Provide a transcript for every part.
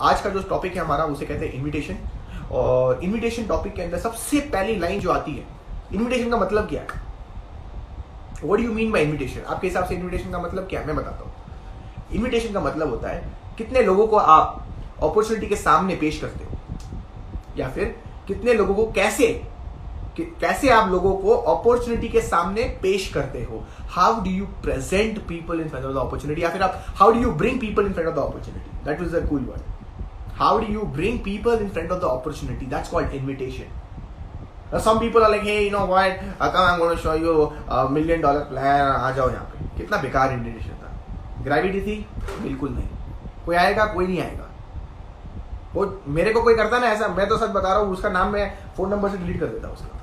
आज का जो टॉपिक है हमारा उसे कहते हैं इन्विटेशन। और इन्विटेशन टॉपिक के अंदर सबसे पहली लाइन जो आती है, इन्विटेशन का मतलब क्या है? What do you mean by invitation? आपके हिसाब से इन्विटेशन का मतलब क्या है? मैं बताता हूँ। इन्विटेशन का मतलब होता है कितने लोगों को आप अपॉर्चुनिटी के सामने पेश करते हो, या फिर कितने लोगों को कैसे आप लोगों को अपॉर्चुनिटी के सामने पेश करते हो। How do you present people in front of the opportunity, या फिर आप how do you bring people in front of the opportunity. That is the cool word. How do you bring people in front of the opportunity, that's called invitation. Some people are like, hey, you know what? Come, I'm going to show you $1 million plan. आ जाओ यहाँ पे. कितना बेकार invitation था. Gravity थी? बिल्कुल नहीं. कोई आएगा? कोई नहीं आएगा. वो मेरे को कोई करता ना ऐसा, मैं तो सच बता रहा हूँ, उसका नाम मैं फोन नंबर से डिलीट कर देता उसका.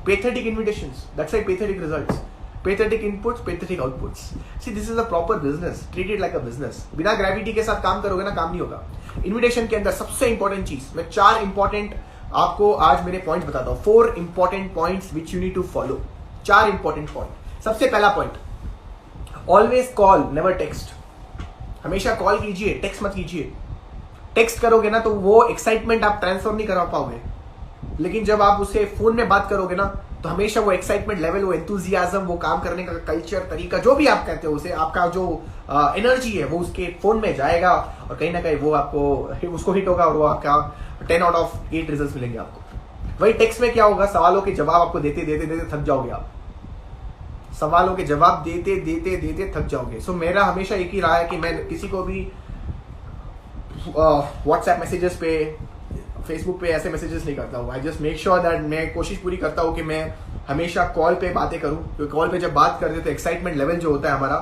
Pathetic invitations. That's why pathetic results. Pathetic inputs, pathetic outputs. See, this is a proper business. Treat it like a business. बिना ग्रेविटी के साथ काम करोगे ना, काम नहीं होगा. इन्विटेशन के अंदर सबसे इंपॉर्टेंट चीज, मैं 4 इंपॉर्टेंट आपको आज मेरे पॉइंट बताता हूं. 4 important points which you need to follow. 4 important point. सबसे पहला point, always call, never text. हमेशा कॉल कीजिए, टेक्स्ट मत कीजिए. टेक्स्ट करोगे ना तो वो एक्साइटमेंट आप ट्रांसफर नहीं करा पाओगे, लेकिन जब आप उससे फोन में बात करोगे ना तो हमेशा वो एक्साइटमेंट लेवल, वो एंथुजियाज्म, वो काम करने का कल्चर, तरीका, जो भी आप कहते हो उसे, आपका जो एनर्जी है वो उसके फोन में जाएगा और कहीं ना कहीं वो आपको उसको हिट होगा और वो आपका 10 out of 8 रिजल्ट मिलेंगे आपको. वही टेक्स्ट में क्या होगा, सवालों के जवाब आपको देते देते देते थक जाओगे आप. सवालों के जवाब देते देते देते थक जाओगे. सो मेरा हमेशा एक ही रहा है कि मैं किसी को भी व्हाट्सएप मैसेजेस पे, फेसबुक पे ऐसे मैसेजेस नहीं करता हूँ. I just make sure that, मैं कोशिश पूरी करता हूँ कि मैं हमेशा कॉल पे बातें करूँ, क्योंकि कॉल पे जब बात करते हैं तो एक्साइटमेंट लेवल जो होता है हमारा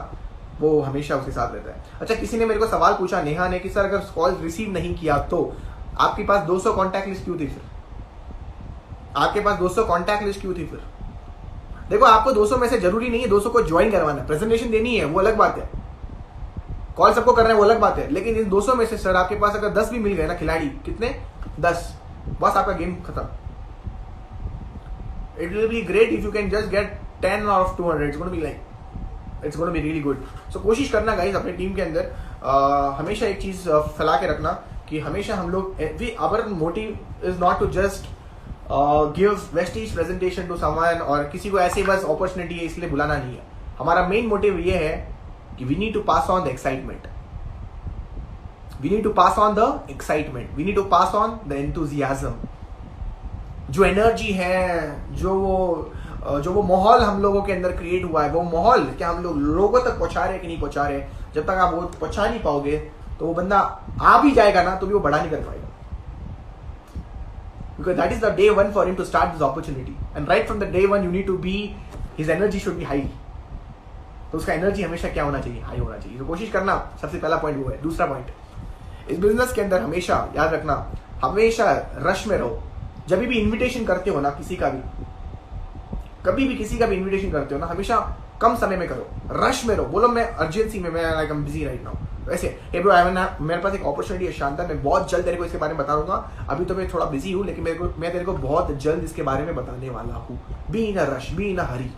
वो हमेशा उसके साथ रहता है. अच्छा, किसी ने मेरे को सवाल पूछा, नेहा ने, कि सर अगर कॉल रिसीव नहीं किया तो आपके पास 200 कॉन्टैक्ट लिस्ट क्यों थी फिर? आपके पास 200 कॉन्टैक्ट लिस्ट क्यों थी फिर? देखो, आपको 200 में से जरूरी नहीं है 200 को ज्वाइन करवाना, प्रेजेंटेशन देनी है, वो अलग बात है. कॉल सबको करना है, वो अलग बात है. लेकिन इन 200 में से सर आपके पास अगर 10 भी मिल गए ना खिलाड़ी, कितने? 10, बस आपका गेम खत्म. It will be great if you can just get 10 out of 200. It's gonna be really good. So कोशिश करना गाइस अपने टीम के अंदर हमेशा एक चीज फैला के रखना कि हमेशा हम लोग, our motive is not to just give Vestige presentation to someone, और किसी को ऐसे बस अपॉर्चुनिटी है इसलिए बुलाना नहीं है. हमारा मेन मोटिव ये है कि we need to pass on the excitement. We need to pass on the excitement. We need to pass on the enthusiasm. जो एनर्जी है, जो वो माहौल हम लोगों के अंदर क्रिएट हुआ है, वो माहौल क्या हम लोगों तक पहुंचा रहे कि नहीं पहुंचा रहे. जब तक आप वो पहुंचा नहीं पाओगे तो वो बंदा आ भी जाएगा ना तो भी वो बड़ा नहीं कर पाएगा. Because that is the day one for him to start this opportunity. And right from the day one you need to be, his energy should be high. तो उसका एनर्जी हमेशा क्या होना चाहिए? हाई होना चाहिए. तो कोशिश करना, सबसे पहला पॉइंट वो है. दूसरा पॉइंट, इस बिजनेस के अंदर हमेशा याद रखना, हमेशा रश में रहो. जब भी इनविटेशन करते हो ना किसी का भी, कभी भी किसी का भी इनविटेशन करते हो ना, हमेशा कम समय में करो, रश में रहो. बोलो मैं अर्जेंसी में, मैं like I am busy right now. वैसे हे ब्रो, मेरे पास एक अपॉर्चुनिटी है शानदार, मैं बहुत जल्द तेरे को इसके बारे में बता दूंगा. अभी तो मैं थोड़ा बिजी हूँ, लेकिन मैं तेरे को बहुत जल्द इसके बारे में बताने वाला हूँ. Be in a rush, be in a hurry.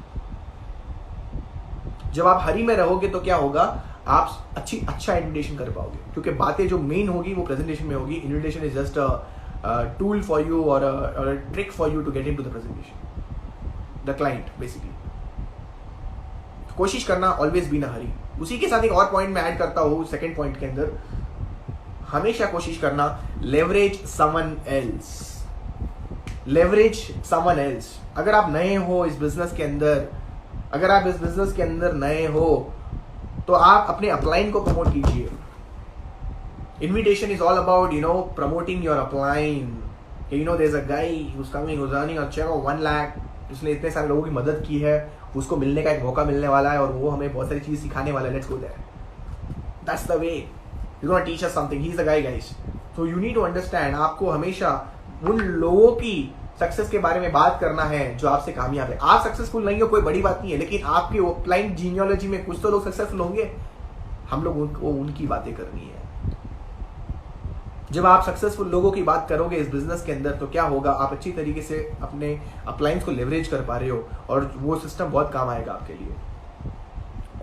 जब आप हरी में रहोगे तो क्या होगा, आप अच्छा इन्विटेशन कर पाओगे, क्योंकि बातें जो मेन होगी वो प्रेजेंटेशन में होगी. Invitation is just a tool for you और a trick for you to get into the presentation, the client basically. कोशिश करना ऑलवेज बी इन अ हरी. उसी के साथ एक और पॉइंट मैं ऐड करता हूँ सेकंड पॉइंट के अंदर, हमेशा कोशिश करना leverage someone else. Leverage someone else. अगर आप नए हो इस बिजनेस के अंदर, अगर आप इस बिजनेस के अंदर नए हो तो आप अपने अपलाइन को प्रमोट कीजिए. Invitation is all about promoting your upline. There is a guy who is coming, who is earning a cheque of 1 lakh. उसने इतने सारे लोगों की मदद की है, उसको मिलने का एक मौका मिलने वाला है और वो हमें बहुत सारी चीज सिखाने वाला है. Let's go there. That's the way. You gonna teach us something. He is a guy guys. So you need to understand, आपको हमेशा उन लोगों की सक्सेस के बारे में बात करना है जो आपसे कामयाब है. आप सक्सेसफुल नहीं हो कोई बड़ी बात नहीं है, लेकिन आपके अपलाइन जीनियोलॉजी में कुछ तो लोग सक्सेसफुल होंगे. हम लोग उनकी बातें करनी है. जब आप सक्सेसफुल लोगों की बात करोगे इस बिजनेस के अंदर तो क्या होगा, आप अच्छी तरीके से अपने अपलाइंस को लेवरेज कर पा रहे हो और वो सिस्टम बहुत काम आएगा आपके लिए.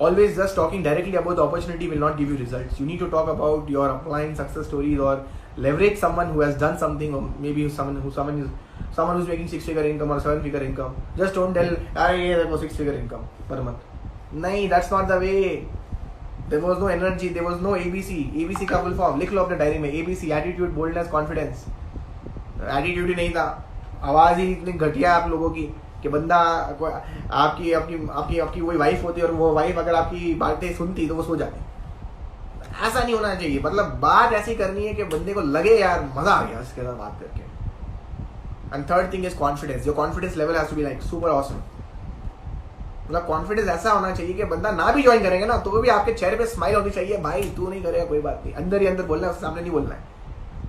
Always just talking directly about the opportunity will not give you results. You need to talk about your applying success stories or leverage someone who has done something, or maybe someone who's making 6-figure income or 7-figure income. Just don't tell, "Hey, there was 6-figure income per month." No, that's not the way. There was no energy. There was no ABC. ABC का full form लिख लो अपने diary में. ABC, attitude, boldness, confidence. Attitude ही नहीं था. आवाज ही इतनी घटिया आप लोगों की कि बंदा आपकी आपकी आपकी आपकी वही वाइफ होती और वो वाइफ अगर आपकी बातें सुनती तो वो सो जाती. ऐसा नहीं होना चाहिए. मतलब बात ऐसी करनी है कि बंदे को लगे यार मजा आ गया उसके साथ बात करके. And third thing is confidence. Your confidence level has to be like super awesome. मतलब कॉन्फिडेंस ऐसा होना चाहिए कि बंदा ना भी ज्वाइन करेंगे ना तो भी आपके चेहरे पे स्माइल होनी चाहिए. भाई तू नहीं करेगा कोई बात नहीं. अंदर ही अंदर बोलना है, उसके सामने नहीं बोलना है.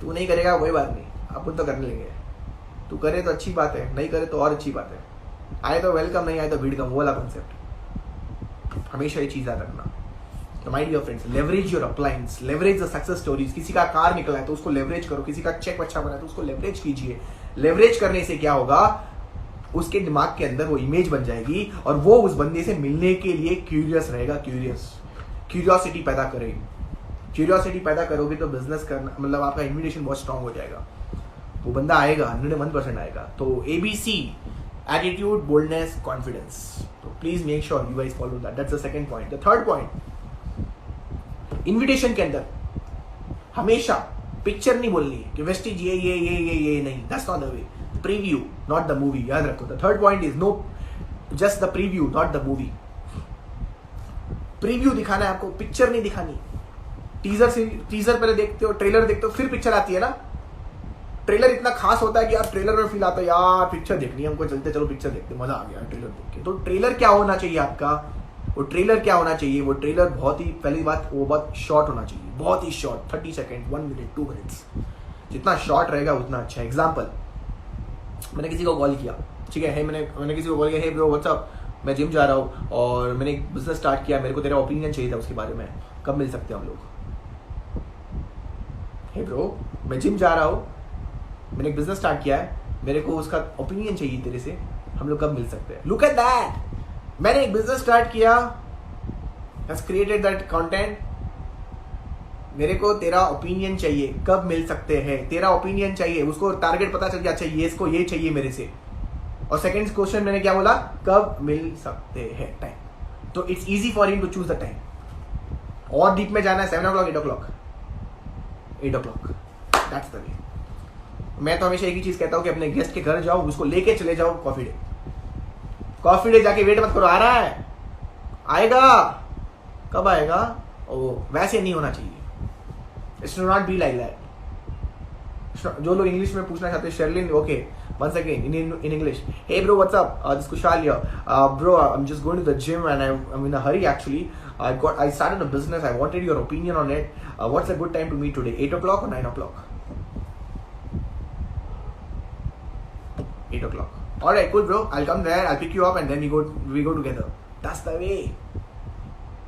तू नहीं करेगा कोई बात नहीं, अपन तो करने लेंगे. तू करे तो अच्छी बात है, नहीं करे तो और अच्छी बात है. आए तो वेलकम, नहीं आए तो भीड़ कम, वो वाला कॉन्सेप्ट. हमेशा ये चीज याद रखना. तो my dear friends, leverage your uplines, leverage the success stories. किसी का कार निकला है तो उसको लेवरेज करो. किसी का चेक अच्छा बना है तो उसको लेवरेज कीजिए. लेवरेज करने से क्या होगा, उसके दिमाग के अंदर वो इमेज बन जाएगी और वो उस बंदे से मिलने के लिए क्यूरियस रहेगा. क्यूरियोसिटी पैदा करेगी. क्यूरियोसिटी पैदा करोगे तो बिजनेस करना, मतलब आपका इन्विटेशन बहुत स्ट्रांग हो जाएगा. वो बंदा आएगा, 101% आएगा. तो ABC, एटीट्यूड, बोल्डनेस, कॉन्फिडेंस. तो please make sure you guys follow that. That's the second point. The third point, invitation के अंदर हमेशा पिक्चर नहीं बोलनी है कि वेस्टिज ये नहीं. That's not the way. Preview not the movie. याद रखो. The third point is no, just the preview not the movie. Preview दिखाना है आपको, पिक्चर नहीं दिखानी. टीजर पहले देखते हो, ट्रेलर देखते हो, फिर पिक्चर आती है ना. ट्रेलर इतना खास होता है कि आप ट्रेलर में फील आता है यार पिक्चर देखनी है हमको, चलते चलो पिक्चर देखते, मजा आ गया ट्रेलर देख के. तो ट्रेलर क्या होना चाहिए आपका, वो ट्रेलर क्या होना चाहिए, वो ट्रेलर बहुत ही, पहली बात वो बहुत शॉर्ट होना चाहिए. बहुत ही शॉर्ट, 30 सेकेंड, 1 मिनट, 2 मिनट्स. जितना शॉर्ट रहेगा उतना अच्छा. एग्जाम्पल, मैंने किसी को कॉल किया, ठीक है, मैंने किसी को कॉल किया, हे ब्रो व्हाट्सअप, मैं जिम जा रहा हूँ और मैंने एक बिजनेस स्टार्ट किया, मेरे को तेरा ओपिनियन चाहिए था उसके बारे में, कब मिल सकते हैं हम लोग. हे ब्रो, मैं जिम जा रहा हूँ, मैंने एक बिजनेस स्टार्ट किया है, मेरे को उसका ओपिनियन चाहिए तेरे से, हम लोग कब मिल सकते हैं. Look at that. मैंने एक बिजनेस स्टार्ट किया, हैज क्रिएटेड दैट कंटेंट, मेरे को तेरा ओपिनियन चाहिए, कब मिल सकते हैं. तेरा ओपिनियन चाहिए, उसको टारगेट पता चल गया, अच्छा ये इसको ये चाहिए मेरे से. और सेकंड क्वेश्चन मैंने क्या बोला, कब मिल सकते हैं टाइम. तो it's easy for him to choose the time. और डीप में जाना है 7 o'clock, 8 o'clock. That's the way. मैं तो हमेशा एक ही चीज कहता हूं कि अपने गेस्ट के घर जाओ, उसको लेके चले जाओ कॉफी डे. कॉफी डे जाके वेट मत करो, आ रहा है, आएगा, कब आएगा. ओ वैसे नहीं होना चाहिए. It's not be like that. जो लोग इंग्लिश में पूछना चाहते हैं, Sherlin, okay, once again in English. Hey bro, what's up? This is Kushal here. Bro, I'm just going to the gym and I'm in a hurry actually. I started a business. I wanted your opinion on it. What's a good time to meet today? 8 o'clock or 9 o'clock? 8 o'clock. All right, cool bro. I'll come there. I'll pick you up and then we go together. That's the way.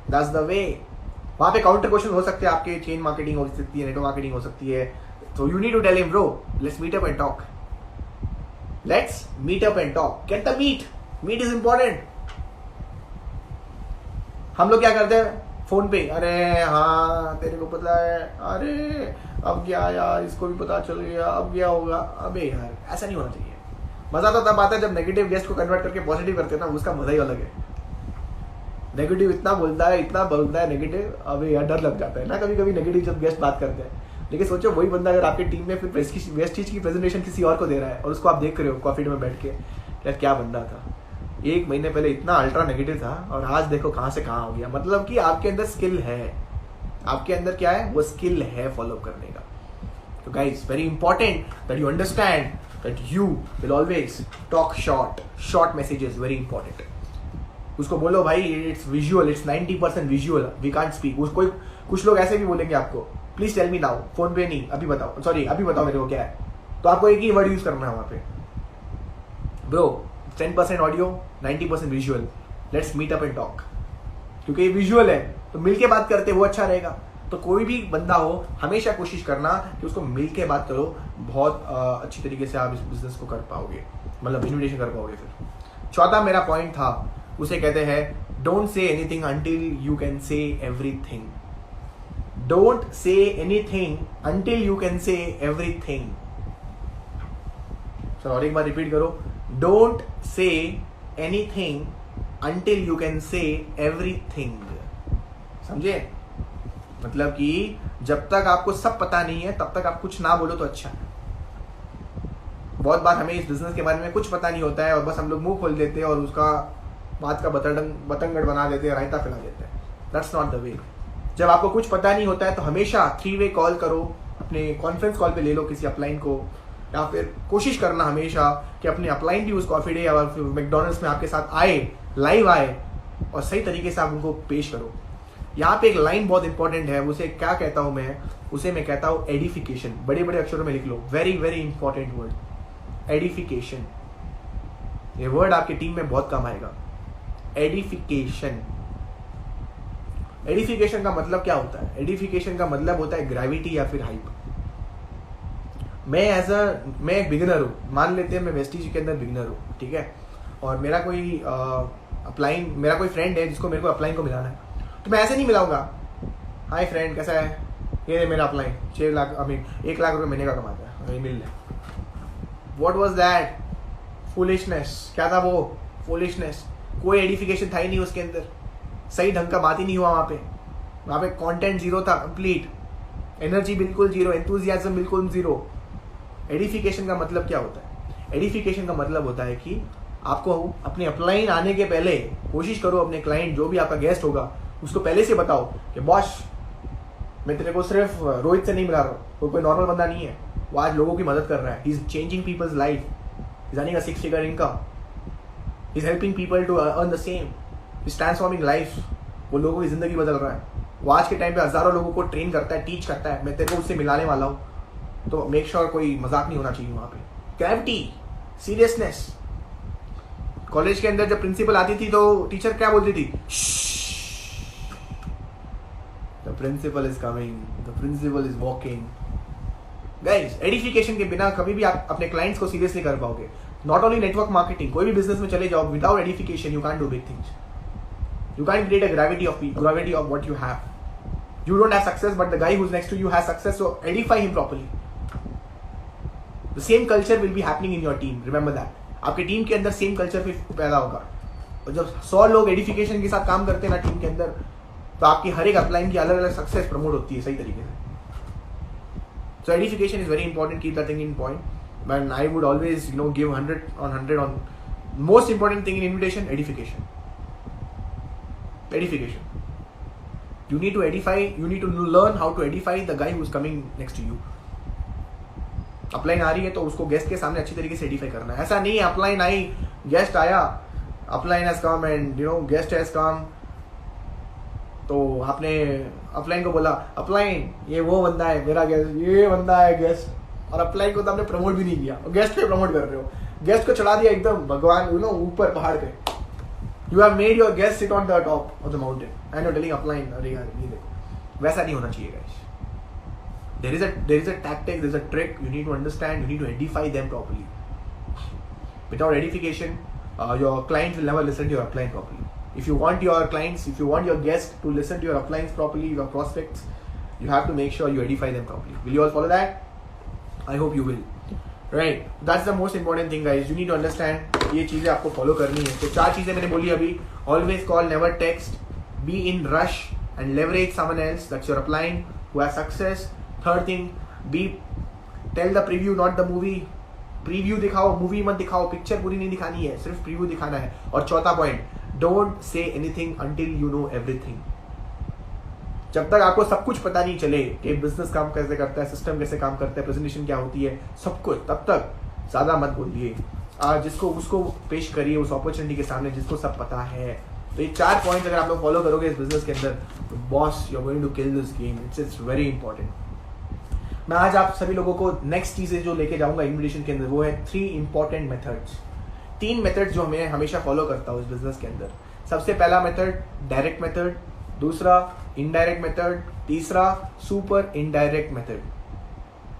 That's the way. वहाँ पे counter question हो सकते हैं आपके. Chain marketing हो सकती है, network marketing हो सकती है. So you need to tell him, bro, let's meet up and talk. Let's meet up and talk. Get the meat. Meat is important. हम लोग क्या करते हैं फोन पे, अरे हाँ तेरे को पता है, अरे अब क्या यार, इसको भी पता चल गया, अब क्या होगा. अबे यार ऐसा नहीं होना चाहिए. मजा तो तब आता है जब नेगेटिव गेस्ट को कन्वर्ट करके पॉजिटिव करते हैं ना, उसका मजा ही अलग है. नेगेटिव इतना बोलता है नेगेटिव, अबे यार डर लग जाता है ना कभी कभी नेगेटिव जब गेस्ट बात करते हैं. लेकिन सोचो वही बंदा अगर आपकी टीम में फिर वेस्टीज की प्रेजेंटेशन किसी और को दे रहा है और उसको आप देख रहे हो कॉफी में बैठ के, यार क्या बंदा था, 1 महीने पहले इतना अल्ट्रा नेगेटिव था और आज देखो कहां से कहां हो गया. मतलब कि आपके अंदर स्किल है. आपके अंदर क्या है, वो स्किल है फॉलो करने का. तो guys, very important that you understand that you will always talk short messages. Very important. उसको बोलो भाई it's visual, it's 90% visual, we can't speak. उसको कुछ लोग ऐसे भी बोलेंगे आपको, please tell me now, phone पे नहीं, अभी बताओ, सॉरी अभी बताओ मेरे को क्या है. तो आपको एक ही वर्ड यूज करना है वहां पे, bro 10% audio, 90% visual, let's meet up and talk. क्योंकि ये विजुअल है तो मिलके बात करते वो अच्छा रहेगा. तो कोई भी बंदा हो, हमेशा कोशिश करना कि उसको मिलके बात करो. बहुत अच्छी तरीके से आप इस बिजनेस को कर पाओगे, मतलब इन्विटेशन कर पाओगे. फिर चौथा मेरा पॉइंट था, उसे कहते हैं Don't say anything until you can say everything. Don't say anything until you can say everything. Sir और एक बार रिपीट करो. Don't say anything until you can say everything. समझे? मतलब कि जब तक आपको सब पता नहीं है तब तक आप कुछ ना बोलो तो अच्छा है. बहुत बार हमें इस बिजनेस के बारे में कुछ पता नहीं होता है और बस हम लोग मुंह खोल देते हैं और उसका बात का बतंगड़ बना देते हैं, रायता फैला देते हैं. दैट्स नॉट द वे. जब आपको कुछ पता नहीं होता है तो हमेशा 3-वे कॉल करो, अपने कॉन्फ्रेंस कॉल पे ले लो किसी अपलाइन को, या फिर कोशिश करना हमेशा कि अपने अपलाइन भी उस कॉफी डे या मैकडोनल्ड्स में आपके साथ आए, लाइव आए और सही तरीके से आप उनको पेश करो. यहाँ पे एक लाइन बहुत इंपॉर्टेंट है, उसे क्या कहता हूँ मैं कहता हूँ एडिफिकेशन. बड़े बड़े अक्षरों में लिख लो. Very very important word, edification. ये वर्ड आपकी टीम में बहुत काम आएगा. एडिफिकेशन. एडिफिकेशन का मतलब क्या होता है? एडिफिकेशन का मतलब होता है ग्रेविटी या फिर हाइप. मैं एक बिगिनर हूँ, मान लेते हैं मैं वेस्टीज के अंदर बिगिनर हूँ, ठीक है, और मेरा कोई फ्रेंड है जिसको मेरे को अपलाइन को मिलाना है, तो मैं ऐसे नहीं मिलाऊंगा, हाय फ्रेंड कैसा है, ये मेरा अपलाइन 1 लाख रुपए महीने का कमाता है, मिल ले. What was that? फूलिशनेस. क्या था वो? फूलिशनेस. कोई एडिफिकेशन था ही नहीं उसके अंदर, सही ढंग का बात ही नहीं हुआ वहाँ पे कंटेंट जीरो था, कंप्लीट. एनर्जी बिल्कुल जीरो, एंथुजियाज्म बिल्कुल जीरो. एडिफिकेशन का मतलब क्या होता है? एडिफिकेशन का मतलब होता है कि आपको अपने अपलाइन आने के पहले कोशिश करो अपने क्लाइंट जो भी आपका गेस्ट होगा उसको पहले से बताओ कि बॉस मैं तेरे को सिर्फ रोहित से नहीं मिला रहा हूँ, कोई नॉर्मल बंदा नहीं है, वो आज लोगों की मदद कर रहा है. He is changing people's life, he is earning a 6-figure income, he is helping people to earn the same, he is transforming life. वो लोगों की जिंदगी बदल रहा है. वो आज के टाइम पे हजारों लोगों को ट्रेन करता है, टीच करता है. मैं तेरे को उससे मिलाने वाला हूँ, तो मेक श्योर कोई मजाक नहीं होना चाहिए वहाँ पे. Gravity, seriousness. कॉलेज के अंदर जब प्रिंसिपल आती थी तो टीचर क्या बोलती थी? The principal is coming, the principal is walking. Guys, edification के बिना कभी भी आप अपने क्लाइंट्स को सीरियसली कर पाओगे. नॉट ओनली नेटवर्क मार्केटिंग, कोई भी बिजनेस में चले जाओ, without edification you can't do big things. You can't create a gravity of what you have. You don't have success, but the guy who's next to you has success, so edify him properly. The same culture will be happening in your team. Remember that. आपके team के अंदर same culture पैदा होगा. और जब 100 लोग edification के साथ काम करते हैं ना टीम के अंदर, तो आपकी हर एक अपलाइन की अलग अलग सक्सेस प्रमोट होती है सही तरीके से. So edification is very important. Keep that thing in point. But I would always, give 100 on most important thing in invitation, edification. Edification. You need to edify. You need to learn how to edify the guy who is coming next to you. Upline आ रही है तो उसको guest के सामने अच्छी तरीके से एडिफाई करना है. ऐसा नहीं है अपलाइन आई, गेस्ट आया, upline has come and guest has come, तो आपने अपलाइन को बोला अपलाइन ये वो बंदा है मेरा गेस्ट, ये बंदा है गेस्ट, और अपलाइन को तो आपने प्रमोट भी नहीं किया और गेस्ट पे प्रमोट कर रहे हो. गेस्ट को चढ़ा दिया एकदम भगवान ऊपर पहाड़ पे. You have made your guest sit on the top of the mountain and you're telling upline, अरे यार ये देखो. वैसा नहीं होना चाहिए guys. There is a tactic, there is a trick. You need to understand. You need to edify them properly. Without edification, your clients will never listen to your upline properly. If you want your clients, if you want your guests to listen to your uplines properly, your prospects, you have to make sure you edify them properly. Will you all follow that? I hope you will. Right, that's the most important thing guys. You need to understand ये चीजें आपको follow करनी है. तो 4 चीजें मैंने बोली अभी. Always call, never text, be in rush and leverage someone else. That's your upline who has success. Third thing, tell the preview, not the movie. Preview दिखाओ, movie मत दिखाओ. Picture पूरी नहीं दिखानी है, सिर्फ preview दिखाना है. और चौथा point, don't say anything until you know everything. जब तक आपको सब कुछ पता नहीं चले कि बिजनेस काम कैसे करता है, सिस्टम कैसे काम करता है, प्रेजेंटेशन क्या होती है, सब कुछ, तब तक ज्यादा मत बोलिए. जिसको उसको पेश करिए उस अपॉर्चुनिटी के सामने जिसको सब पता है. तो ये 4 पॉइंट्स अगर आप लोग फॉलो करोगे इस बिजनेस के अंदर, तो boss you are going to kill this game. It's very important. मैं आज आप सभी लोगों को नेक्स्ट चीजें जो लेके जाऊंगा इन्विटेशन के अंदर, वो है 3 इंपॉर्टेंट मेथड्स. 3 मेथड्स जो मैं हमेशा फॉलो करता हूँ इस बिजनेस के अंदर. सबसे पहला मेथड डायरेक्ट मेथड, दूसरा इनडायरेक्ट मेथड, तीसरा super indirect method.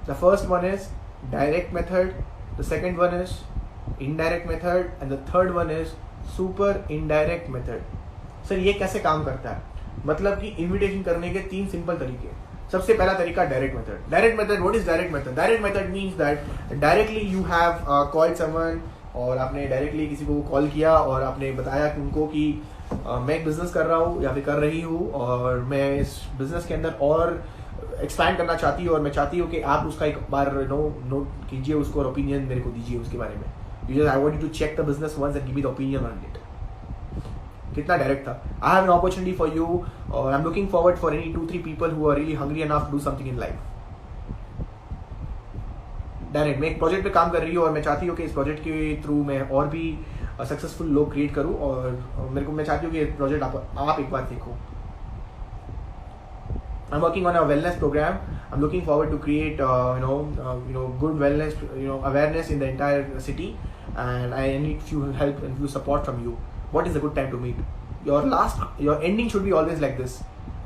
The first one is direct method, the second one is indirect method, and the third one is super indirect method. Sir ये कैसे काम करता है? मतलब कि इन्विटेशन करने के 3 सिंपल तरीके। सबसे पहला तरीका direct method. Direct method, what is direct method? Direct method means that directly you have called someone, और आपने डायरेक्टली किसी को कॉल किया और आपने बताया कि उनको कि मैं एक बिजनेस कर रहा हूँ या फिर कर रही हूँ और मैं इस बिजनेस के अंदर और एक्सपैंड करना चाहती हूँ और मैं चाहती हूँ कि आप उसका एक बार नोट कीजिए उसको और ओपिनियन मेरे को दीजिए उसके बारे में। I want you to check the business once and give me the opinion on it. कितना डायरेक्ट था। I have an opportunity for you और I am looking forward for any 2-3 people who are really hungry enough to do something in life. Direct, मैं एक project पे काम कर रही हूँ और मैं चाहती हूँ कि इस प्रोजेक्ट के थ्रू मैं और भी सक्सेसफुल लोग क्रिएट करूँ और मैं चाहती हूँ कि प्रोजेक्ट आप एक बार देखो। I'm working on a wellness program. I'm looking forward to create good wellness awareness in the entire city, and I need few help and few support from you. What is a good time to meet? Your ending should be always like this.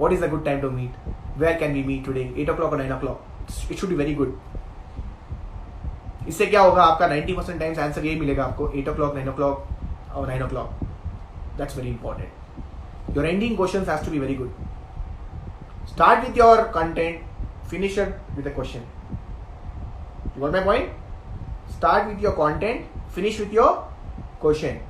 What is a good time to meet? Where can we meet today? 8 o'clock or 9 o'clock? It should be very good. इससे क्या होगा? आपका 90% times answer यही मिलेगा आपको, 8 o'clock, 9 o'clock और 9 o'clock. That's very important. Your ending questions has to be very good. Start with your content, finish it with a question. You got my point? Start with your content, finish with your question.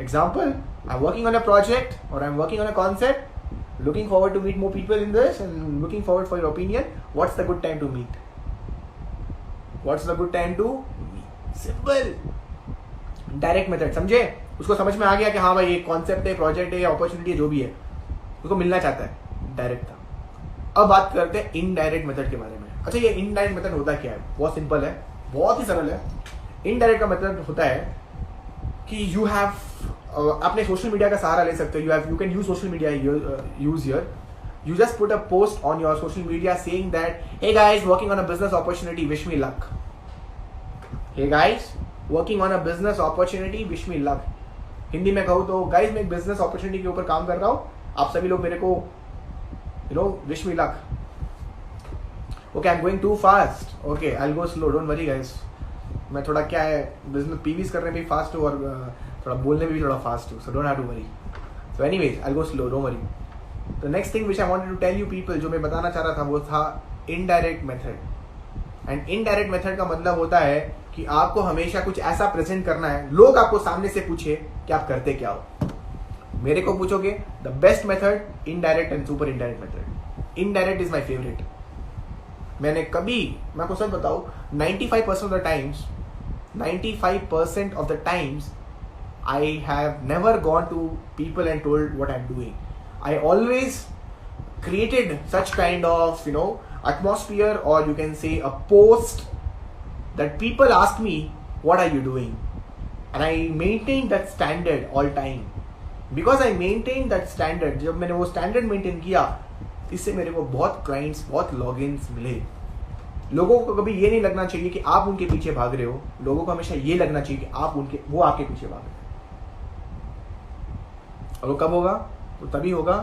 Example, I'm working on a project or I'm working on a concept, looking forward to meet more people in this and looking forward for your opinion. What's the good time to meet? What's the good time to meet? Simple. Direct method, समझे? उसको समझ में आ गया कि हाँ भाई ये concept है, प्रोजेक्ट है या अपॉर्चुनिटी है, जो भी है उसको मिलना चाहता है। डायरेक्ट था। अब बात करते हैं इनडायरेक्ट मेथड के बारे में। अच्छा, ये इनडायरेक्ट मेथड होता क्या है? बहुत सिंपल है, बहुत ही सरल है। इनडायरेक्ट का मेथड होता है कि यू हैव अपने सोशल मीडिया का सहारा ले सकते हो। You can use social media use here. You just put a post on your social media saying that hey guys working on a business opportunity, wish me luck. Hey guys working on a business opportunity, wish me luck. Hindi में कहूँ तो guys मैं एक business opportunity के ऊपर काम कर रहा हूँ, आप सभी लोग मेरे को wish me luck. Okay, I'm going too fast. Okay, I'll go slow. Don't worry guys. मैं थोड़ा क्या है, बिजनेस पीवीज करने में भी फास्ट हूँ और थोड़ा बोलने में भी थोड़ा फास्ट हूँ, so don't have to worry. So anyways, I'll go slow. Don't worry. The next thing which I wanted to tell you people, जो मैं बताना चाह रहा था वो था indirect method. And indirect method का मतलब होता है कि आपको हमेशा कुछ ऐसा प्रेजेंट करना है, लोग आपको सामने से पूछे कि आप करते क्या हो। मेरे को पूछोगे the best method, indirect and super indirect method. Indirect is my favourite. मैं आपको सच बताऊं, 95% of the times 95% of the times I have never gone to people and told what I'm doing. I always created such kind of atmosphere, or you can say a post that people ask me what are you doing, and I maintain that standard all time. Because I maintain that standard, जब मैंने वो standard maintain किया, इससे मेरे को बहुत clients, बहुत logins मिले। लोगों को कभी ये नहीं लगना चाहिए कि आप उनके पीछे भाग रहे हो, लोगों को हमेशा ये लगना चाहिए कि वो आपके पीछे भाग रहे हैं। और वो कब होगा? तो तभी होगा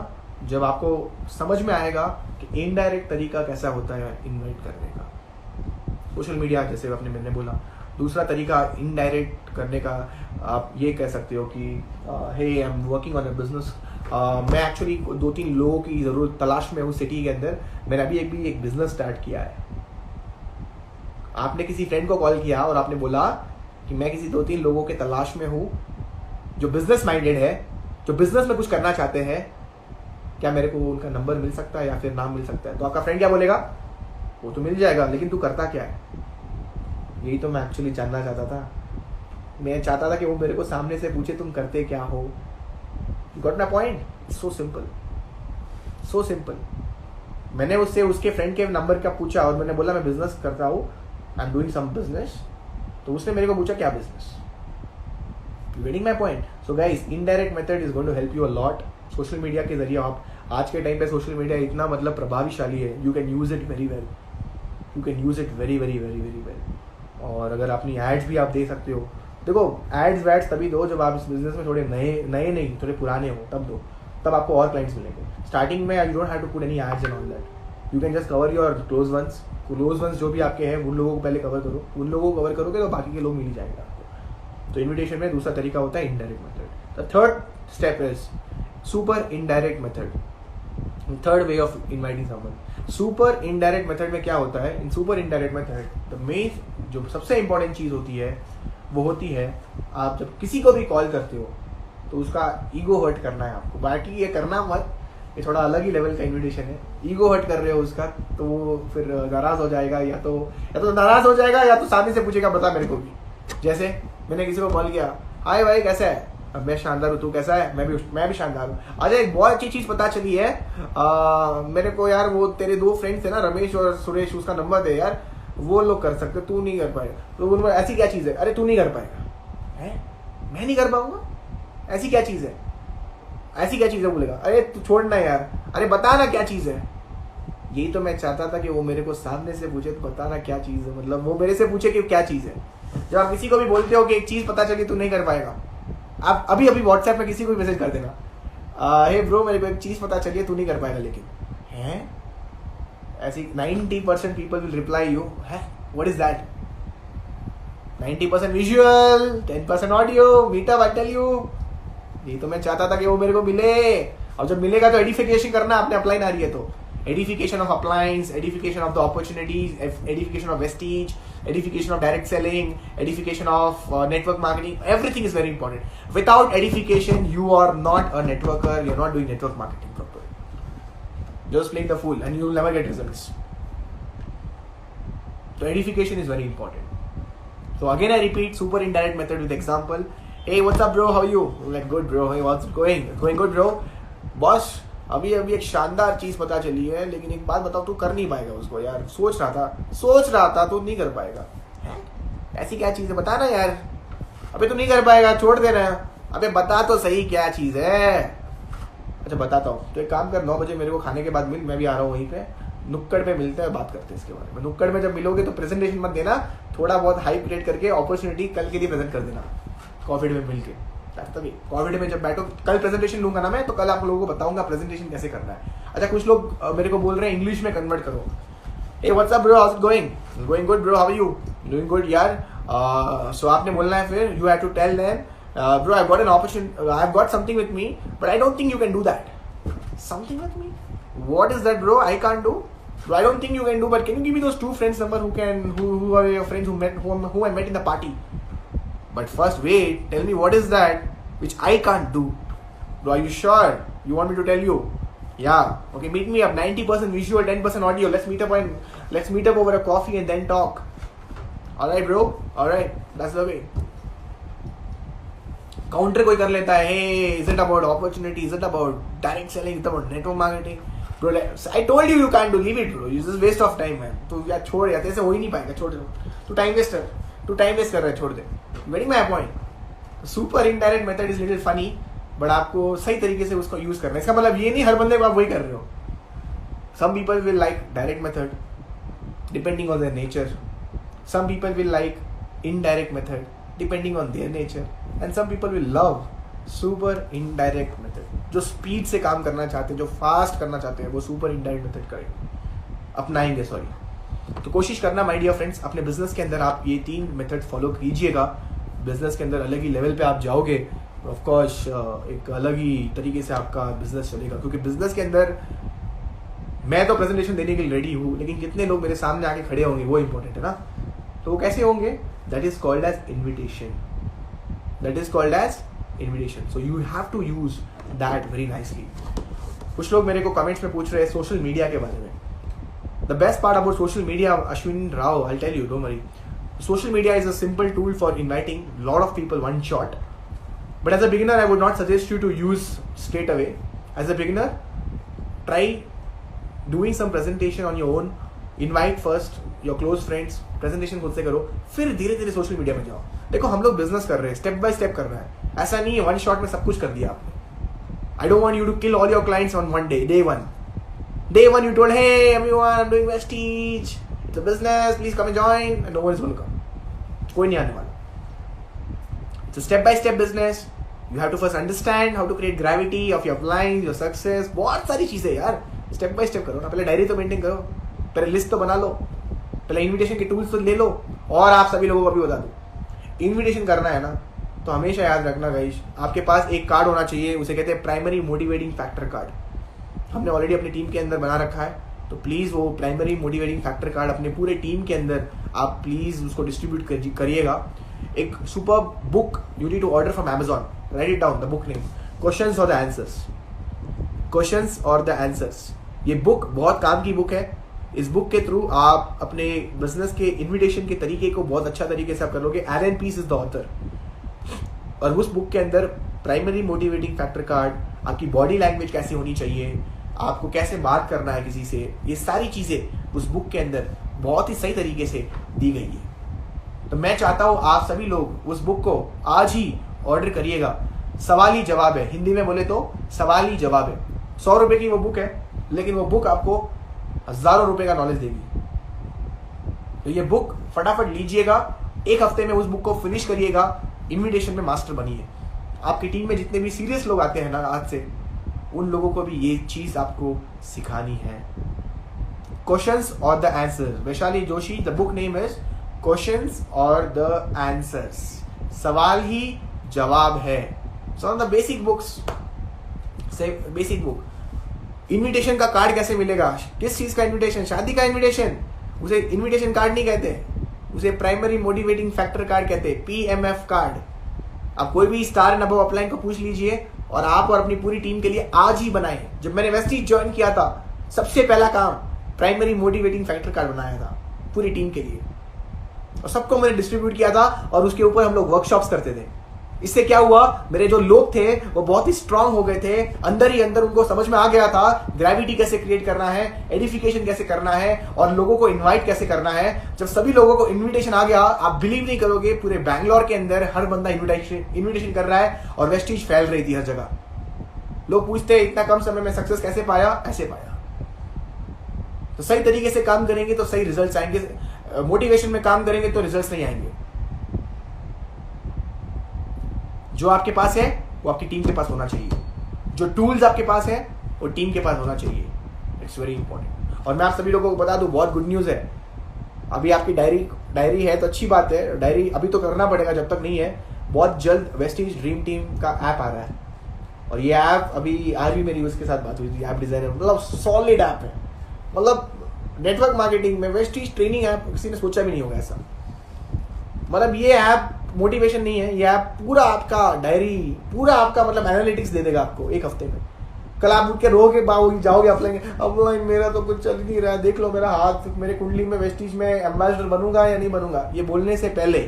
जब आपको समझ में आएगा कि इनडायरेक्ट तरीका कैसा होता है इन्वाइट करने का। सोशल मीडिया, जैसे मैंने बोला। दूसरा तरीका इनडायरेक्ट करने का, आप ये कह सकते हो कि hey I am working on a business. मैं एक्चुअली 2-3 लोगों की जरूरत तलाश में हूँ सिटी के अंदर। मैंने अभी एक बिजनेस स्टार्ट किया है। आपने किसी फ्रेंड को कॉल किया और आपने बोला कि मैं किसी 2-3 लोगों के तलाश में हूँ जो बिजनेस माइंडेड है, जो बिजनेस में कुछ करना चाहते हैं, क्या मेरे को उनका नंबर मिल सकता है या फिर नाम मिल सकता है? तो आपका फ्रेंड क्या बोलेगा? वो तो मिल जाएगा, लेकिन तू करता क्या है? यही तो मैं एक्चुअली जानना चाहता था। मैं चाहता था कि वो मेरे को सामने से पूछे तुम करते क्या हो। You got my point? So simple, so simple. मैंने उससे उसके फ्रेंड के नंबर का पूछा और मैंने बोला मैं बिजनेस करता हूँ, I am doing some business. तो उसने मेरे को पूछा क्या business. You getting my point? So guys, indirect method is going to help you a lot. Social media के जरिए आप आज के टाइम पे सोशल मीडिया इतना प्रभावशाली है। You can use it very well, you can use it very very very very well. और अगर अपनी एड्स भी आप दे सकते हो। देखो, एड्स वैड्स तभी दो जब आप इस बिजनेस में थोड़े नए नहीं, थोड़े पुराने हो, तब दो, तब आपको और क्लाइंट्स मिलेंगे। स्टार्टिंग में you don't have to put any ads and all that. You can just cover your close ones जो भी आपके हैं, उन लोगों को पहले कवर करो। उन लोगों को कवर करोगे तो बाकी के लोग मिल ही जाएंगे आपको। तो इन्विटेशन में दूसरा तरीका होता है indirect method. The third step is super indirect method, third way of inviting someone. Super indirect method में क्या होता है? In super indirect method the main जो सबसे इंपॉर्टेंट चीज होती है वो होती है, आप जब किसी को भी कॉल करते हो तो उसका ईगो हर्ट करना है आपको। बाकी ये करना मत, ये थोड़ा अलग ही लेवल का इन्विटेशन है। ईगो हर्ट कर रहे हो उसका तो वो फिर नाराज हो जाएगा, या तो नाराज हो जाएगा या तो सामने से पूछेगा बता मेरे को भी। जैसे मैंने किसी को कॉल किया, हाय भाई कैसा है? अब मैं शानदार हूँ, तू कैसा है? मैं भी शानदार हूँ। अच्छा एक बहुत अच्छी चीज पता चली है मेरे को यार, वो तेरे दो फ्रेंड्स थे ना रमेश और सुरेश, उसका नंबर दे यार, वो लोग कर सकते, तू नहीं कर पाएगा। तो उनको ऐसी क्या चीज है? अरे तू नहीं कर पाएगा है, मैं नहीं कर पाऊंगा, ऐसी क्या चीज है? ऐसी क्या चीज है बोलेगा? अरे तू छोड़ना यार, अरे बता ना क्या चीज है। यही तो मैं चाहता था कि वो मेरे को सामने से पूछे तो बताना क्या चीज है, मतलब वो मेरे से पूछे कि क्या चीज है। जब आप किसी को भी बोलते हो कि एक चीज पता चली तू नहीं कर पाएगा, आप अभी अभी व्हाट्सएप में किसी को भी मैसेज कर देना, हे ब्रो मेरे को एक चीज पता चली है तू नहीं कर पाएगा, लेकिन है ऐसी 90% पीपल विल रिप्लाई यू है what is that? 90% visual, 10% audio, meetup I tell you. यही तो मैं चाहता था कि वो मेरे को मिले, और जब मिलेगा तो एडिफिकेशन करना, आपने अपलाइन आ रही है तो edification of appliance, edification of the opportunities, edification of vestige, edification of direct selling, edification of network marketing. Everything is very important. Without edification, you are not a networker. You're not doing network marketing properly. Just playing the fool, and you will never get results. So edification is very important. So again, I repeat, super indirect method with example. Hey, what's up, bro? How are you? I'm like, good, bro. Hey, what's going? Going good, bro. Boss. अभी एक शानदार चीज पता चली है, लेकिन एक बात बताओ, तू कर नहीं पाएगा उसको यार। सोच रहा था तू नहीं कर पाएगा। ऐसी क्या चीज है बता ना यार। अबे तू नहीं कर पाएगा, छोड़ देना। अबे बता तो सही क्या चीज है। अच्छा बताता हूँ, तो एक काम कर, 9 बजे मेरे को खाने के बाद मिल, मैं भी आ रहा हूँ वहीं पे, नुक्कड़ पे मिलते हैं, बात करते हैं इसके बारे में। नुक्कड़ में जब मिलोगे तो प्रेजेंटेशन मत देना, थोड़ा बहुत हाइप क्रिएट करके अपॉर्चुनिटी कल के लिए प्रेजेंट कर देना कॉफी में मिल के। तभी कोविड में जब बैठो, कल प्रेजेंटेशन लूंगा ना मैं, तो कल आप लोगों को बताऊंगा प्रेजेंटेशन कैसे करना है। अच्छा कुछ लोग मेरे को बोल रहे हैं इंग्लिश में कन्वर्ट करो। Hey what's up bro, how is going? Going good bro, how are you? Doing good यार। सो आपने बोलना है फिर, you have to tell them bro I got an opportunity, I have got something with me but I don't think you can do that. Something with me? What is that bro? I can't do. I don't think you can do, but can you give me those 2 friends number who are your friends who I met in the party? But first wait, tell me what is that which I can't do. Bro, are you sure you want me to tell you? Yeah, okay, meet me up. 90% visual, 10% audio. Let's meet up over a coffee and then talk. Alright bro, alright, that's the way. Counter कोई कर लेता है, hey, is it about opportunity, is it about direct selling, is it about network marketing? Bro, I told you can't do, leave it bro, it's just waste of time man. तू यार छोड़ यार, तेरे से हो ही नहीं पाएगा, छोड़ दे। तू टाइम वेस्ट कर रहा है, छोड़ दे। Getting my point. Super indirect method is little funny, but आपको सही तरीके से उसको यूज करना है। इसका मतलब ये नहीं हर बंदे को आप वही कर रहे हो। Some people will like direct method depending on their nature, some people will like indirect method depending on their nature, and some people will love super indirect method. जो स्पीड से काम करना चाहते हैं, जो फास्ट करना चाहते हैं, वो सुपर इनडायरेक्ट मेथड करेंगे, अपनाएंगे। तो कोशिश करना माय डियर फ्रेंड्स, अपने बिजनेस के अंदर आप ये 3 मेथड फॉलो कीजिएगा। बिजनेस के अंदर अलग ही लेवल पे आप जाओगे, ऑफ कोर्स एक अलग ही तरीके से आपका बिजनेस चलेगा। क्योंकि बिजनेस के अंदर मैं तो प्रेजेंटेशन देने के लिए रेडी हूँ, लेकिन कितने लोग मेरे सामने आके खड़े होंगे वो इंपॉर्टेंट है ना। तो वो कैसे होंगे? That is called as invitation. So you have to use that very nicely. कुछ लोग मेरे को कमेंट्स में पूछ रहे हैं सोशल मीडिया के बारे में। The best part about social media, Ashwin Rao, I tell you, don't worry, social media is a simple tool for inviting lot of people one shot, but as a beginner I would not suggest you to use straight away. As a beginner, try doing some presentation on your own, invite first your close friends, presentation खुद से करो, फिर धीरे धीरे social media में जाओ। देखो हम लोग बिजनेस कर रहे हैं, स्टेप बाय स्टेप कर रहे हैं, ऐसा नहीं है वन शॉट में सब कुछ कर दिया आपने। I don't want you to kill all your clients on one day. Day one you told, hey everyone, I'm doing Vestige, it's a business, please come and join, and no one is going to come. कोई नहीं आने वाला। It's a step by step business. You have to first understand how to create gravity of your clients, your success. बहुत सारी चीजें यार, step by step करो ना। पहले डायरी तो मेंटेन करो, पहले लिस्ट तो बना लो, पहले इनविटेशन के टूल्स तो ले लो। और आप सभी लोगों को भी बता दो, इनविटेशन करना है ना तो हमेशा याद रखना गाइस, आपके पास एक कार्ड होना चाहिए, उसे कहते हैं प्राइमरी मोटिवेटिंग फैक्टर कार्ड। हमने ऑलरेडी अपनी टीम के अंदर बना रखा है, तो प्लीज़ वो प्राइमरी मोटिवेटिंग फैक्टर कार्ड अपने पूरे टीम के अंदर आप प्लीज़ उसको डिस्ट्रीब्यूट करिएगा। एक super book you need to order from Amazon, write it down, the book name questions और द आंसर्स, क्वेश्चंस और द आंसर्स। ये बुक बहुत काम की बुक है। इस बुक के थ्रू आप अपने बिजनेस के इन्विटेशन के तरीके को बहुत अच्छा तरीके से आप कर लोगे। Allan Pease is the author, और उस बुक के अंदर प्राइमरी मोटिवेटिंग फैक्टर कार्ड, आपकी बॉडी लैंग्वेज कैसे होनी चाहिए, आपको कैसे बात करना है किसी से, ये सारी चीज़ें उस बुक के अंदर बहुत ही सही तरीके से दी गई है। तो मैं चाहता हूँ आप सभी लोग उस बुक को आज ही ऑर्डर करिएगा। सवाल ही जवाब है, हिंदी में बोले तो सवाल ही जवाब है। 100 रुपये की वो बुक है, लेकिन वो बुक आपको हज़ारों रुपए का नॉलेज देगी। तो ये बुक फटाफट लीजिएगा, एक हफ्ते में उस बुक को फिनिश करिएगा, इन्विटेशन में मास्टर बनिए। आपकी टीम में जितने भी सीरियस लोग आते हैं ना आज से, उन लोगों को भी ये चीज आपको सिखानी है। क्वेश्चंस और the answers, Vaishali Joshi, the book name is questions और द आंसर्स, सवाल ही जवाब है। सो द बेसिक बुक्स से बेसिक बुक। इनविटेशन का कार्ड कैसे मिलेगा, किस चीज का इनविटेशन, शादी का इनविटेशन, उसे इनविटेशन कार्ड नहीं कहते, उसे प्राइमरी मोटिवेटिंग फैक्टर कार्ड कहते हैं, PMF कार्ड। आप कोई भी स्टार एंड अबव अपलाइन को पूछ लीजिए, और आप और अपनी पूरी टीम के लिए आज ही बनाए। जब मैंने वेस्टीज ज्वाइन किया था, सबसे पहला काम प्राइमरी मोटिवेटिंग फैक्टर कार्ड बनाया था पूरी टीम के लिए, और सबको मैंने डिस्ट्रीब्यूट किया था, और उसके ऊपर हम लोग वर्कशॉप्स करते थे। इससे क्या हुआ, मेरे जो लोग थे वो बहुत ही स्ट्रांग हो गए थे, अंदर ही अंदर उनको समझ में आ गया था ग्रेविटी कैसे क्रिएट करना है, एडिफिकेशन कैसे करना है, और लोगों को इनवाइट कैसे करना है। जब सभी लोगों को इनविटेशन आ गया, आप बिलीव नहीं करोगे, पूरे बैंगलोर के अंदर हर बंदा इनविटेशन कर रहा है, और वेस्टीज फैल रही थी हर जगह। लोग पूछते हैं इतना कम समय में सक्सेस कैसे पाया, ऐसे पाया। तो सही तरीके से काम करेंगे तो सही रिजल्ट्स आएंगे, मोटिवेशन में काम करेंगे तो रिजल्ट्स नहीं आएंगे। जो आपके पास है वो आपकी टीम के पास होना चाहिए, जो टूल्स आपके पास है वो टीम के पास होना चाहिए। It's very important. और मैं आप सभी लोगों को बता दूं, बहुत गुड न्यूज़ है, अभी आपकी डायरी है तो अच्छी बात है, डायरी अभी तो करना पड़ेगा जब तक नहीं है। बहुत जल्द वेस्टीज ड्रीम टीम का ऐप आ रहा है, और ये ऐप अभी आज भी मेरी उसके साथ बात हुई थी, ऐप डिजाइनर, मतलब सॉलिड ऐप है। मतलब नेटवर्क मार्केटिंग में वेस्टीज ट्रेनिंग ऐप किसी ने सोचा भी नहीं होगा ऐसा। मतलब ये ऐप मोटिवेशन नहीं है, ये ऐप पूरा आपका डायरी, पूरा आपका मतलब एनालिटिक्स दे देगा आपको एक हफ्ते में। कल आप उठ के रोगे जाओगे अपलाइन, मेरा तो कुछ चल नहीं रहा है, देख लो मेरा हाथ, मेरे कुंडली में वेस्टीज में एम्बेसडर बनूंगा या नहीं बनूंगा। ये बोलने से पहले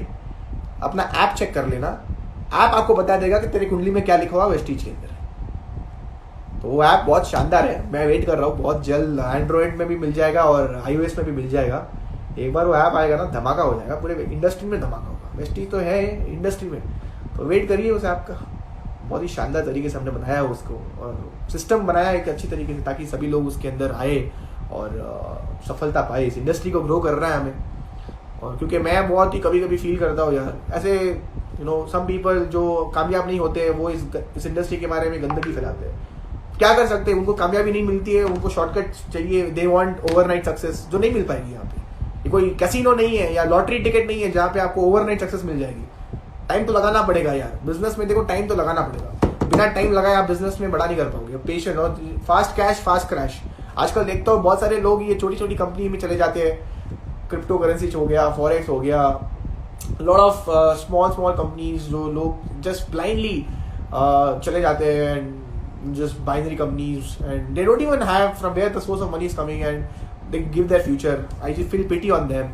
अपना ऐप चेक कर लेना, ऐप आपको बता देगा कि तेरी कुंडली में क्या लिखा हुआ वेस्टीज के अंदर। तो वो ऐप बहुत शानदार है, मैं वेट कर रहा हूँ, बहुत जल्द एंड्रॉइड में भी मिल जाएगा और iOS में भी मिल जाएगा। एक बार वो ऐप आएगा ना, धमाका हो जाएगा, पूरे इंडस्ट्री में धमाका होगा। वेस्टीज तो है इंडस्ट्री में, तो वेट करिए उस ऐप का। बहुत ही शानदार तरीके से हमने बनाया है उसको, और सिस्टम बनाया है एक अच्छी तरीके से, ताकि सभी लोग उसके अंदर आए और सफलता पाए। इस इंडस्ट्री को ग्रो कर रहा है हमें। और क्योंकि मैं बहुत ही कभी कभी फील करता हूँ यार, ऐसे सम पीपल जो कामयाब नहीं होते हैं, वो इस इंडस्ट्री के बारे में गंदगी फैलाते हैं। क्या कर सकते हैं, उनको कामयाबी नहीं मिलती है, उनको शॉर्टकट चाहिए, दे वांट ओवरनाइट सक्सेस, जो नहीं मिल पाएगी यहाँ पे। ये कोई कैसीनो नहीं है या लॉटरी टिकट नहीं है जहाँ पे आपको ओवरनाइट सक्सेस मिल जाएगी। टाइम तो लगाना पड़ेगा यार, बिजनेस में देखो टाइम तो लगाना पड़ेगा। बिना टाइम लगाए आप बिजनेस में बड़ा नहीं कर पाओगे। पेशेंस और फास्ट कैश फास्ट क्रैश। आजकल देखता हूँ बहुत सारे लोग ये छोटी छोटी कंपनी में चले जाते हैं, क्रिप्टो करेंसी हो गया, फॉरेक्स हो गया, लॉट ऑफ स्मॉल कंपनीज, जो लोग जस्ट ब्लाइंडली चले जाते हैं, just binary companies, and they don't even have from where the source of money is coming, and they give their future. I just feel pity on them.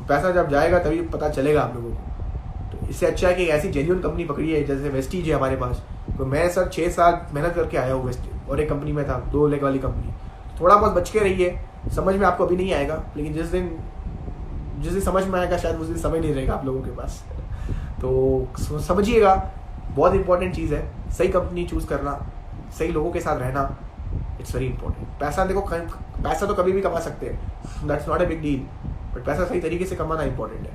पैसा जब जाएगा तभी पता चलेगा आप लोगों को। तो इससे अच्छा है कि ऐसी जेन्युइन कंपनी पकड़ी है, जैसे वेस्टीज है हमारे पास। तो मैं सर 6 साल मेहनत करके आया हूँ वेस्टीज, और एक कंपनी में था 2 लेग वाली कंपनी। थोड़ा बहुत बच के रहिए, समझ में आपको अभी नहीं आएगा, लेकिन जिस दिन समझ में आएगा शायद उस दिन समय नहीं रहेगा आप लोगों के पास। तो समझिएगा, बहुत इंपॉर्टेंट चीज़ है सही कंपनी चूज करना, सही लोगों के साथ रहना। It's very important. पैसा तो कभी भी कमा सकते हैं, that's not a big deal, but पैसा सही तरीके से कमाना इंपॉर्टेंट है,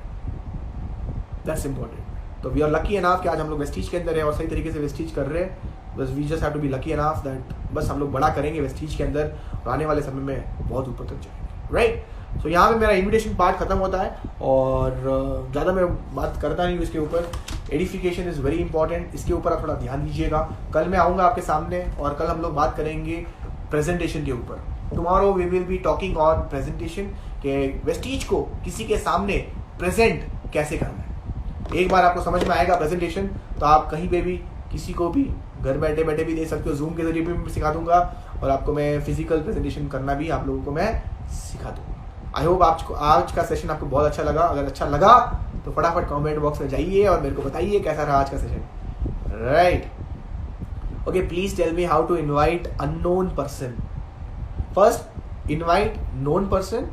दैट्स इंपॉर्टेंट। तो वी आर लकी एनफ कि आज हम लोग वेस्टीज के अंदर है और सही तरीके से वेस्टीज कर रहे हैं। बस we just have to be lucky enough that बस हम लोग बड़ा करेंगे वेस्टीज के अंदर, और आने वाले समय में बहुत ऊपर तक जाएंगे, राइट। सो यहाँ पे मेरा इन्विटेशन पार्ट खत्म होता है, और ज़्यादा मैं बात करता नहीं हूँ इसके ऊपर। एडिफिकेशन इज वेरी इंपॉर्टेंट, इसके ऊपर आप थोड़ा ध्यान दीजिएगा। कल मैं आऊंगा आपके सामने और कल हम लोग बात करेंगे प्रेजेंटेशन के ऊपर। Tomorrow we will be talking on presentation के वेस्टीज को किसी के सामने प्रेजेंट कैसे करना है। एक बार आपको समझ में आएगा प्रेजेंटेशन तो आप कहीं पे भी किसी को भी घर बैठे बैठे भी दे सकते हो। जूम के जरिए भी मैं सिखा दूंगा और आपको मैं फिजिकल प्रेजेंटेशन करना भी आप लोगों को मैं सिखा दूंगा। आई होप आपको आज का सेशन आपको बहुत अच्छा लगा। अगर अच्छा लगा तो फटाफट कमेंट बॉक्स में जाइए और मेरे को बताइए कैसा रहा आज का session. Right, okay, please tell me how to invite unknown person. First invite known person,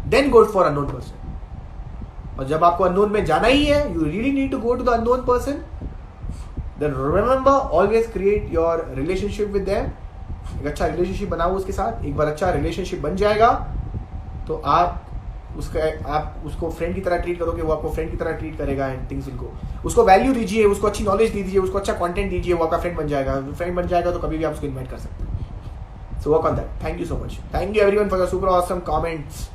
then go for unknown person. और जब आपको अननोन में जाना ही है, you really need to go to the unknown person, then remember always create your relationship with them. एक अच्छा relationship बनाओ उसके साथ। एक बार अच्छा रिलेशनशिप बन जाएगा तो आप उसको फ्रेंड की तरह ट्रीट करोगे, वो आपको फ्रेंड की तरह ट्रीट करेगा एंड थिंग्स विल गो। उसको वैल्यू दीजिए, उसको अच्छी नॉलेज दीजिए, उसको अच्छा कंटेंट दीजिए, वो आपका फ्रेंड बन जाएगा। फ्रेंड बन जाएगा तो कभी भी आप उसको इन्वाइट कर सकते हैं। So work on that. Thank you so much. Thank you everyone for your super awesome comments.